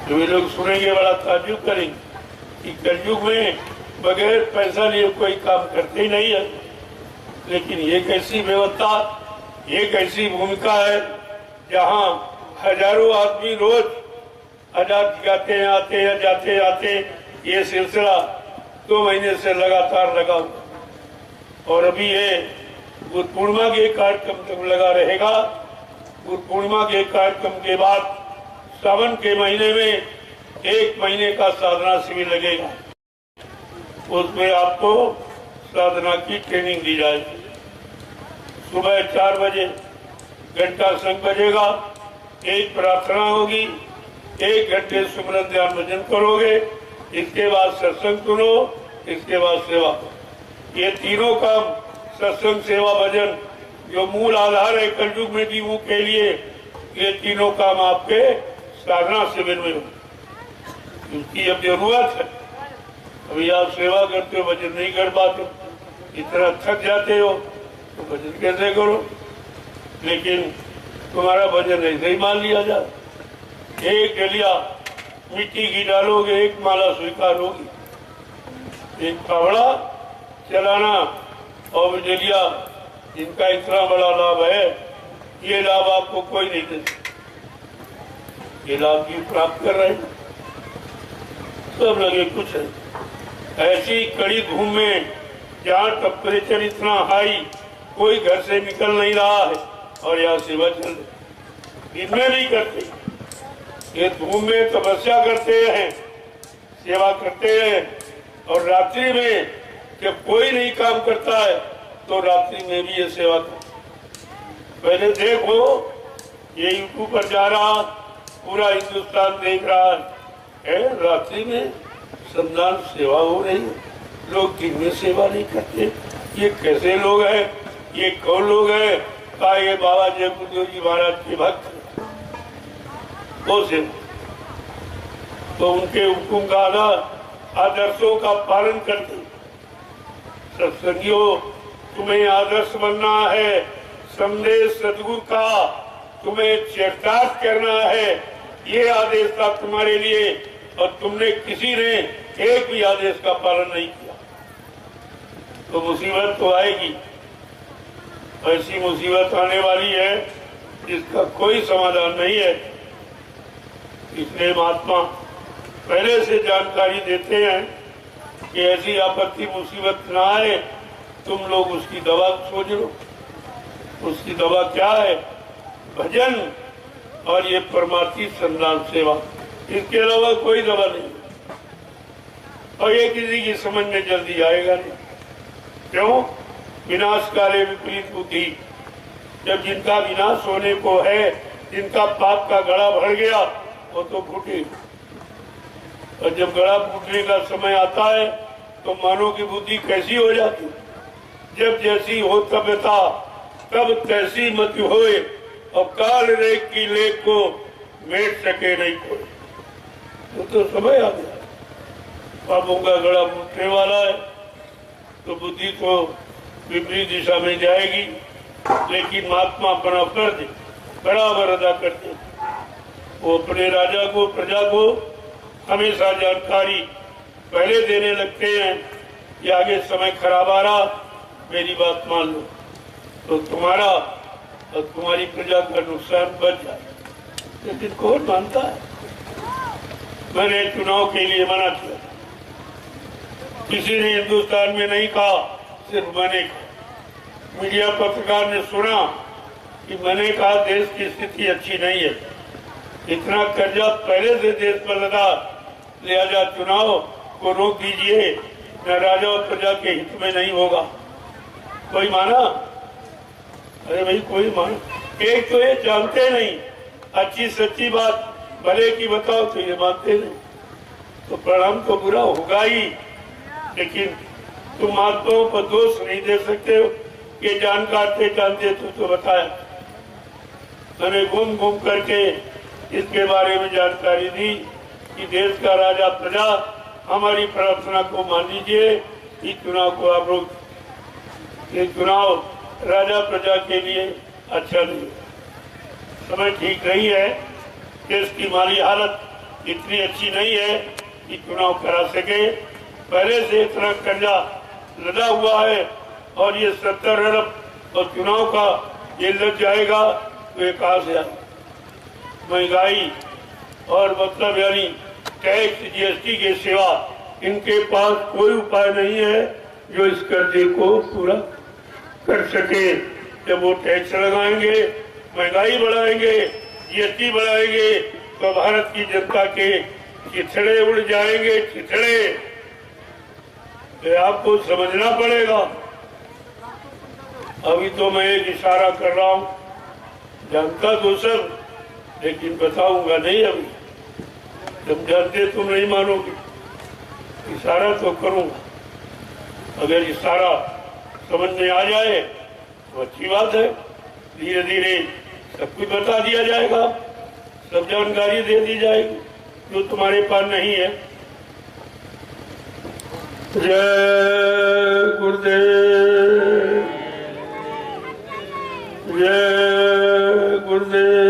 तो वे लोग सुनेंगे बड़ा ताज्जुब करेंगे कि कलयुग में बगैर पैसा लिए कोई काम करते ही नहीं है। लेकिन ये कैसी व्यवस्था, ये कैसी भूमिका है जहाँ हजारों आदमी रोज आजाद जाते हैं, आते हैं, जाते आते, ये सिलसिला 2 महीने से लगातार लगा हुआ। और अभी ये बुद्ध पूर्णिमा के कार्यक्रम तक लगा रहेगा। बुद्ध पूर्णिमा के कार्यक्रम के बाद सावन के महीने में 1 महीने का साधना शिविर लगेगा। उसमें आपको साधना की ट्रेनिंग दी जाएगी। सुबह 4 बजे घंटा संग बजेगा, 1 प्रार्थना होगी, 1 घंटे सुमरन ध्यान भजन करोगे, इसके बाद सत्संग सुनो, इसके बाद सेवा। ये तीनों काम सत्संग, सेवा, भजन जो मूल आधार है कलयुग में जीवों के लिए, ये तीनों काम आपके साधना शिविर में हो। क्योंकि अब जरूरत है। अभी आप सेवा करते हो, भजन नहीं कर पाते, इतना थक जाते हो तो भजन कैसे करो। लेकिन तुम्हारा भजन ऐसे ही मान लिया जाए। 1 डलिया मिट्टी की डालोगे, 1 माला स्वीकार होगी। 1 फावड़ा चलाना और डलिया, इनका इतना बड़ा लाभ है, ये लाभ आपको कोई नहीं दे सकता। ये लाभ क्यों प्राप्त कर रहे हैं? सब लगे कुछ है। ऐसी कड़ी धूम में जहाँ टेम्परेचर इतना हाई, कोई घर से निकल नहीं रहा है और यहाँ सेवा चल रही। इनमें नहीं करते, ये धूम में तपस्या करते हैं, सेवा करते हैं। और रात्रि में जब कोई नहीं काम करता है तो रात्रि में भी ये सेवा करते। पहले देखो, ये यूट्यूब पर जा रहा, पूरा हिंदुस्तान देख रहा है, रात्रि में संदान सेवा हो रही है। लोग दिन में सेवा नहीं करते। ये कैसे लोग हैं? ये कौन लोग हैं? का ये बाबा जय गुरुदेव जी महाराज के भक्त वो से तो उनके हुक्म का आदर्शों का पालन करते। सत्संगियों, तुम्हें आदर्श बनना है, संदेश सदगुरु का तुम्हें चरितार्थ करना है, ये आदेश था तुम्हारे लिए। और तुमने किसी ने एक भी आदेश का पालन नहीं किया तो मुसीबत तो आएगी। ऐसी मुसीबत आने वाली है जिसका कोई समाधान नहीं है। इसलिए महात्मा पहले से जानकारी देते हैं कि ऐसी आपत्ति मुसीबत ना आए, तुम लोग उसकी दवा सोच लो। उसकी दवा क्या है? भजन और ये परमार्थी संदान सेवा, इसके अलावा कोई दवा नहीं। और ये किसी की समझ में जल्दी आएगा नहीं। क्यों? विनाश काले विपरीत बुद्धि। जब जिनका विनाश होने को है, जिनका पाप का गड़ा भर गया, वो तो फूटे। और जब गड़ा फूटने का समय आता है तो मानव की बुद्धि कैसी हो जाती? जब जैसी हो तबता, तब तैसी मत होए, और काल रेख की लेख को मेट सके नहीं कोई। तो समय आ गया, पापों का गड़ा फूटने वाला है, तो बुद्धि तो विपरीत दिशा में जाएगी। लेकिन महात्मा अपना फर्ज बराबर अदा करते। वो अपने राजा को, प्रजा को हमेशा जानकारी पहले देने लगते हैं कि आगे समय खराब आ रहा, मेरी बात मान लो, तो तुम्हारा और तुम्हारी प्रजा का नुकसान बच जाए। लेकिन कौन मानता है? मैंने चुनाव के लिए मना किया, किसी ने हिंदुस्तान में नहीं कहा, सिर्फ मैंने कहा। मीडिया पत्रकार ने सुना कि मैंने कहा देश की स्थिति अच्छी नहीं है, इतना कर्जा पहले से देश पर लगा, लिहाजा चुनाव को रोक दीजिए, न राजा और प्रजा के हित में नहीं होगा। कोई माना? अरे भाई कोई माना? एक तो ये जानते नहीं, अच्छी सच्ची बात भले की बताओ तो ये मानते नहीं, तो परिणाम तो बुरा होगा ही। लेकिन तुम महात्माओं पर दोष नहीं दे सकते हो, ये जानते जानते तो बताया। मैंने घूम घूम करके इसके बारे में जानकारी दी कि देश का राजा प्रजा हमारी प्रार्थना को मान लीजिए, इस चुनाव को आप रोक। ये चुनाव राजा प्रजा के लिए अच्छा नहीं, समय ठीक नहीं है, देश की माली हालत इतनी अच्छी नहीं है कि चुनाव करा सके। पहले से इतना कर्जा लदा हुआ है और ये 70 अरब और चुनाव का ये लग जाएगा तो ये कहाँ से आए? महंगाई और मतलब यानी टैक्स जीएसटी के सिवा इनके पास कोई उपाय नहीं है जो इस कर्जे को पूरा कर सके। जब वो टैक्स लगाएंगे, महंगाई बढ़ाएंगे, जीएसटी बढ़ाएंगे तो भारत की जनता के चिथड़े उड़ जाएंगे, चिथड़े। तो आपको समझना पड़ेगा। अभी तो मैं एक इशारा कर रहा हूँ, जानता तो सब, लेकिन बताऊंगा नहीं अभी। जब जानते तुम नहीं मानोगे, इशारा तो करूंगा। अगर इशारा समझ में आ जाए तो अच्छी बात है। धीरे धीरे सब कुछ बता दिया जाएगा, सब जानकारी दे दी जाएगी जो तुम्हारे पास नहीं है। जय गुरुदेव, जय गुरुदेव।